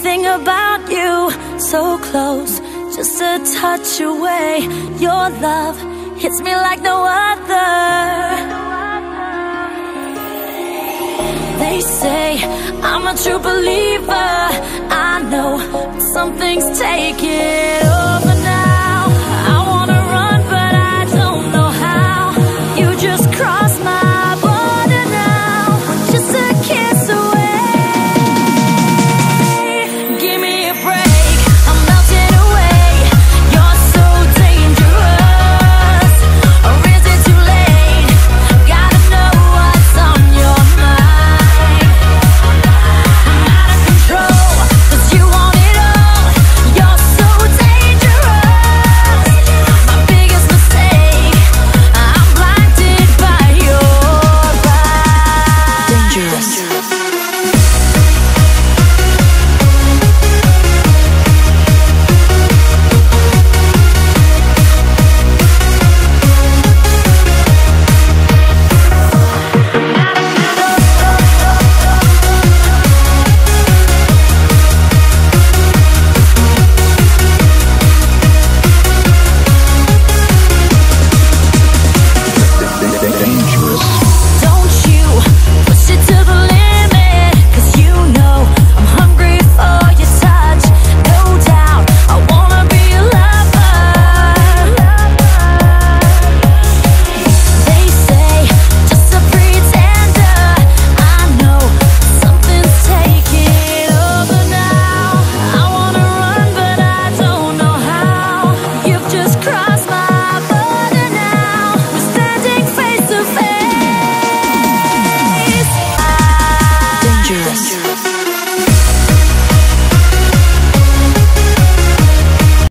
Everything about you, so close, just a touch away. Your love hits me like no other. They say I'm a true believer. I know, but some things take it